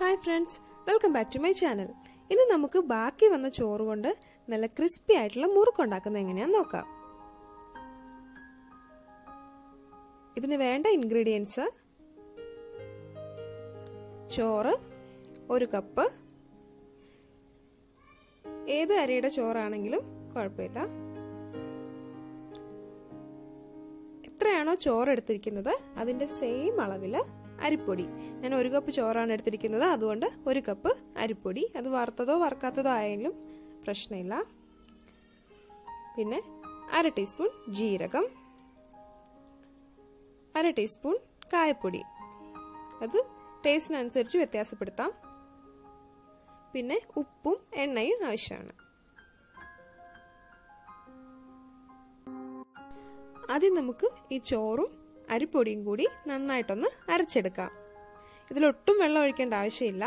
Hi friends, welcome back to my channel. ഇന്ന് നമുക്ക് ബാക്കി വന്ന ചോറ് കൊണ്ട് നല്ല ക്രിസ്പി ആയിട്ടുള്ള മുറുക്ക് ഉണ്ടാക്കുന്നത് എങ്ങനെയാണെന്ന് നോക്കാം. ഇതിന് വേണ്ട ഇൻഗ്രീഡിയൻസ് ചോറ് 1 കപ്പ്. ഏത് അരിയുടെ ചോറാണെങ്കിലും കുഴപ്പമില്ല. എത്രയാണോ ചോറ് എടുത്തിരിക്കുന്നത് അതിന്റെ സെയിം അളവില് അരിപ്പൊടി. ഞാൻ 1 കപ്പ് ചോറാണ് എടുത്തിരിക്കുന്നത്, അതുകൊണ്ട് 1 കപ്പ് അരിപ്പൊടി. അത് വറുത്തതോ വറുക്കാത്തതോ ആയാലും പ്രശ്നമില്ല. പിന്നെ 1/2 ടീസ്പൂൺ ജീരകം, 1/2 ടീസ്പൂൺ കായപ്പൊടി. അത് ടേസ്റ്റിനനുസരിച്ച് വ്യത്യാസപ്പെടുത്താം. പിന്നെ ഉപ്പും എണ്ണയും ആവശ്യമാണ്. ആദ്യം നമുക്ക് ഈ ചോറും അരിപ്പൊടിയും കൂടി നന്നായിട്ടൊന്ന് അരച്ചെടുക്കാം. ഇതിലൊട്ടും വെള്ളം ഒഴിക്കേണ്ട ആവശ്യമില്ല.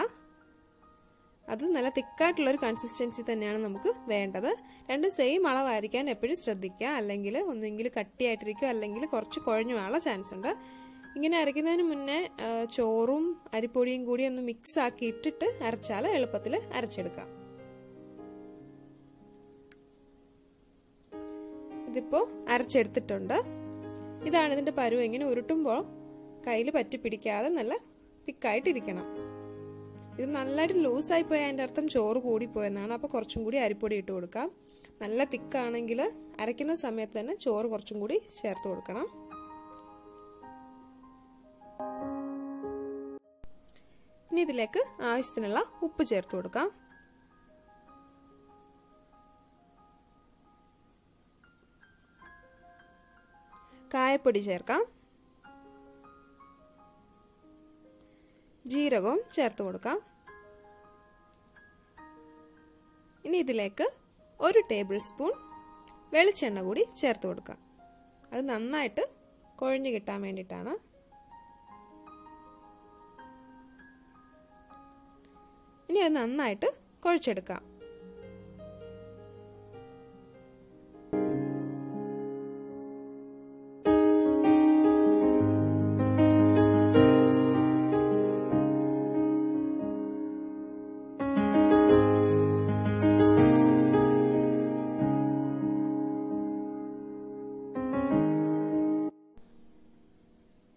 അത് നല്ല തിക്കായിട്ടുള്ളൊരു കൺസിസ്റ്റൻസി തന്നെയാണ് നമുക്ക് വേണ്ടത്. രണ്ടും സെയിം അളവായിരിക്കാൻ എപ്പോഴും ശ്രദ്ധിക്കുക. അല്ലെങ്കിൽ ഒന്നെങ്കിൽ കട്ടിയായിട്ടിരിക്കും, അല്ലെങ്കിൽ കുറച്ച് കുഴഞ്ഞു പോകാനുള്ള ചാൻസ് ഉണ്ട്. ഇങ്ങനെ അരയ്ക്കുന്നതിന് മുന്നേ ചോറും അരിപ്പൊടിയും കൂടി ഒന്ന് മിക്സ് ആക്കി ഇട്ടിട്ട് അരച്ചാൽ എളുപ്പത്തിൽ അരച്ചെടുക്കാം. ഇതിപ്പോൾ അരച്ചെടുത്തിട്ടുണ്ട്. ഇതാണ് ഇതിന്റെ പരുവം. ഇങ്ങനെ ഉരുട്ടുമ്പോൾ കയ്യിൽ പറ്റി പിടിക്കാതെ നല്ല തിക്കായിട്ടിരിക്കണം. ഇത് നല്ലതായിട്ട് ലൂസായി പോയാൽ അതിൻ്റെ അർത്ഥം ചോറ് കൂടിപ്പോയെന്നാണ്. അപ്പോൾ കുറച്ചും കൂടി അരിപ്പൊടി ഇട്ട് കൊടുക്കാം. നല്ല തിക്കാണെങ്കിൽ അരയ്ക്കുന്ന സമയത്ത് തന്നെ ചോറ് കുറച്ചും കൂടി ചേർത്ത് കൊടുക്കണം. ഇനി ഇതിലേക്ക് ആവശ്യത്തിനുള്ള ഉപ്പ് ചേർത്ത് കൊടുക്കാം. കായപ്പൊടി ചേർക്കാം. ജീരകവും ചേർത്ത് കൊടുക്കാം. ഇനി ഇതിലേക്ക് 1 ടേബിൾ സ്പൂൺ വെളിച്ചെണ്ണ കൂടി ചേർത്ത് കൊടുക്കാം. അത് നന്നായിട്ട് കുഴഞ്ഞു കിട്ടാൻ വേണ്ടിയിട്ടാണ്. ഇനി അത് നന്നായിട്ട് കുഴച്ചെടുക്കാം.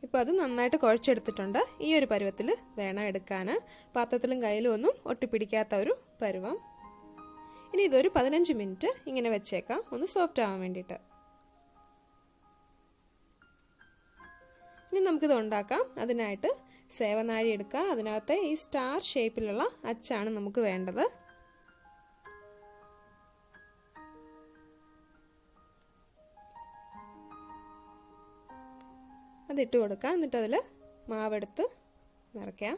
ഇപ്പോൾ അത് നന്നായിട്ട് കുഴച്ചെടുത്തിട്ടുണ്ട്. ഈ ഒരു പരുവത്തിൽ വേണം എടുക്കാൻ. പാത്രത്തിലും കയ്യിലും ഒന്നും ഒട്ടിപ്പിടിക്കാത്ത ഒരു പരുവം. ഇനി ഇതൊരു 15 മിനിറ്റ് ഇങ്ങനെ വെച്ചേക്കാം, ഒന്ന് സോഫ്റ്റ് ആവാൻ വേണ്ടിയിട്ട്. ഇനി നമുക്കിത് ഉണ്ടാക്കാം. അതിനായിട്ട് സേവനാഴി എടുക്കാം. അതിനകത്ത് ഈ സ്റ്റാർ ഷേപ്പിലുള്ള അച്ചാണ് നമുക്ക് വേണ്ടത്. അതിട്ട് കൊടുക്കാം. എന്നിട്ട് അതിൽ മാവെടുത്ത് നിറയ്ക്കാം.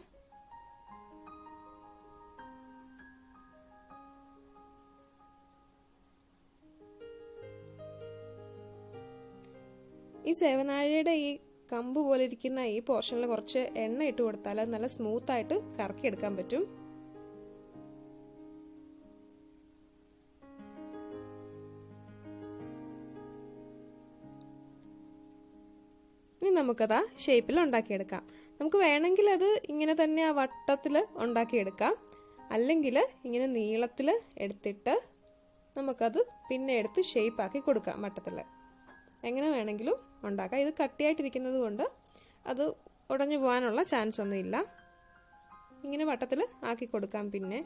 ഈ സേവനാഴിയുടെ ഈ കമ്പ് പോലെ ഇരിക്കുന്ന ഈ പോർഷനിൽ കുറച്ച് എണ്ണ ഇട്ട് കൊടുത്താൽ അത് നല്ല സ്മൂത്തായിട്ട് കറക്കിയെടുക്കാൻ പറ്റും. ഇനി നമുക്കത് ഷേപ്പിൽ ഉണ്ടാക്കിയെടുക്കാം. നമുക്ക് വേണമെങ്കിൽ അത് ഇങ്ങനെ തന്നെ ആ വട്ടത്തിൽ ഉണ്ടാക്കിയെടുക്കാം. അല്ലെങ്കിൽ ഇങ്ങനെ നീളത്തിൽ എടുത്തിട്ട് നമുക്കത് പിന്നെ എടുത്ത് ഷേപ്പാക്കി കൊടുക്കാം. വട്ടത്തിൽ എങ്ങനെ വേണമെങ്കിലും ഉണ്ടാക്കാം. ഇത് കട്ടിയായിട്ടിരിക്കുന്നത് കൊണ്ട് അത് ഉടഞ്ഞു പോകാനുള്ള ചാൻസ് ഒന്നുമില്ല. ഇങ്ങനെ വട്ടത്തിൽ ആക്കി കൊടുക്കാം. പിന്നെ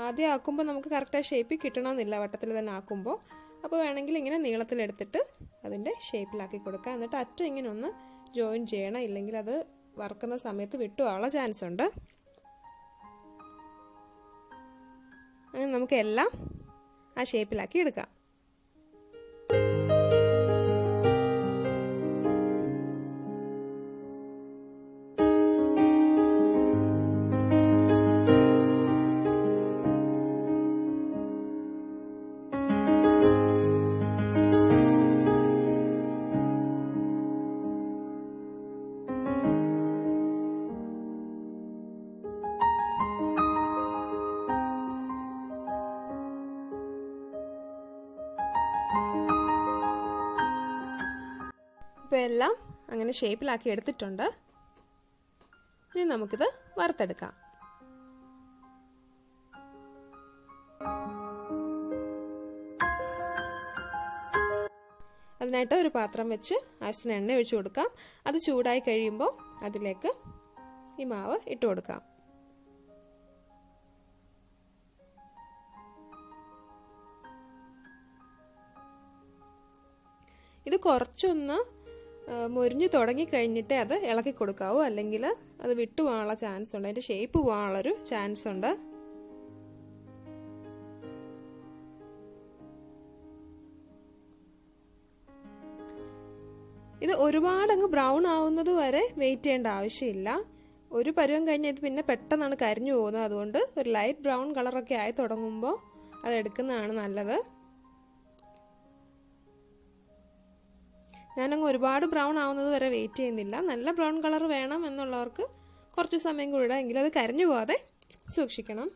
ആദ്യം ആക്കുമ്പോൾ നമുക്ക് കറക്റ്റ് ആ ഷേപ്പിൽ കിട്ടണമെന്നില്ല, വട്ടത്തിൽ തന്നെ ആക്കുമ്പോൾ. അപ്പോൾ വേണമെങ്കിൽ ഇങ്ങനെ നീളത്തിലെടുത്തിട്ട് അതിൻ്റെ ഷേപ്പിലാക്കി കൊടുക്കാം. എന്നിട്ട് അറ്റം ഇങ്ങനെ ഒന്ന് ജോയിൻ ചെയ്യണം, ഇല്ലെങ്കിൽ അത് വറുക്കുന്ന സമയത്ത് വിട്ടുപോകാനുള്ള ചാൻസ് ഉണ്ട്. അങ്ങനെ നമുക്ക് എല്ലാം ആ ഷേപ്പിലാക്കി എടുക്കാം. ഇപ്പോൾ എല്ലാം അങ്ങനെ ഷേപ്പിലാക്കി എടുത്തിട്ടുണ്ട്. ഇനി നമുക്കിത് വറുത്തെടുക്കാം. അതിനായിട്ട് ഒരു പാത്രം വെച്ച് ആവശ്യത്തിന് എണ്ണ ഒഴിച്ചു കൊടുക്കാം. അത് ചൂടായി കഴിയുമ്പോൾ അതിലേക്ക് ഈ മാവ് ഇട്ട് കൊടുക്കാം. ഇത് കുറച്ചൊന്ന് മൊരിഞ്ഞു തുടങ്ങി കഴിഞ്ഞിട്ടേ അത് ഇളക്കി കൊടുക്കാവൂ, അല്ലെങ്കിൽ അത് വിട്ടു പോകാനുള്ള ചാൻസ് ഉണ്ട്, അതിൻ്റെ ഷേപ്പ് പോകാനുള്ളൊരു ചാൻസ് ഉണ്ട്. ഇത് ഒരുപാടങ്ങ് ബ്രൗൺ ആവുന്നത് വരെ വെയിറ്റ് ചെയ്യേണ്ട ആവശ്യമില്ല. ഒരു പരുവം കഴിഞ്ഞാൽ ഇത് പിന്നെ പെട്ടെന്നാണ് കരിഞ്ഞു പോകുന്നത്. അതുകൊണ്ട് ഒരു ലൈറ്റ് ബ്രൗൺ കളറൊക്കെ ആയി തുടങ്ങുമ്പോൾ അത് എടുക്കുന്നതാണ് നല്ലത്. ഞാനങ്ങ് ഒരുപാട് ബ്രൗൺ ആവുന്നത് വരെ വെയിറ്റ് ചെയ്യുന്നില്ല. നല്ല ബ്രൗൺ കളർ വേണം എന്നുള്ളവർക്ക് കുറച്ച് സമയം കൂടി ഇടാം, എങ്കിലും അത് കരിഞ്ഞു പോകാതെ സൂക്ഷിക്കണം.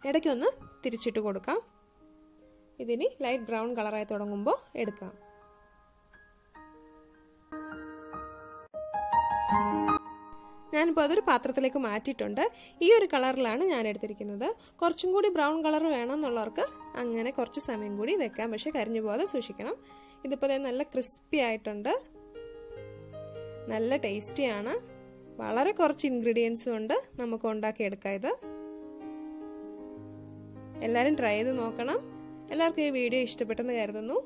ഇടയ്ക്കൊന്ന് തിരിച്ചിട്ട് കൊടുക്കാം. ഇതിനി ലൈറ്റ് ബ്രൗൺ കളറായി തുടങ്ങുമ്പോൾ എടുക്കാം. ഞാനിപ്പോൾ അതൊരു പാത്രത്തിലേക്ക് മാറ്റിയിട്ടുണ്ട്. ഈ ഒരു കളറിലാണ് ഞാൻ എടുത്തിരിക്കുന്നത്. കുറച്ചും കൂടി ബ്രൗൺ കളർ വേണം എന്നുള്ളവർക്ക് അങ്ങനെ കുറച്ച് സമയം കൂടി വെക്കാം, പക്ഷെ കരിഞ്ഞു പോകാതെ സൂക്ഷിക്കണം. ഇതിപ്പോൾ നല്ല ക്രിസ്പി ആയിട്ടുണ്ട്, നല്ല ടേസ്റ്റിയാണ്. വളരെ കുറച്ച് ഇൻഗ്രീഡിയൻസ് കൊണ്ട് നമുക്ക് ഉണ്ടാക്കിയെടുക്കാം ഇത്. എല്ലാവരും ട്രൈ ചെയ്ത് നോക്കണം. എല്ലാവർക്കും ഈ വീഡിയോ ഇഷ്ടപ്പെട്ടെന്ന് കരുതുന്നു.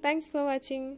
Thanks for watching.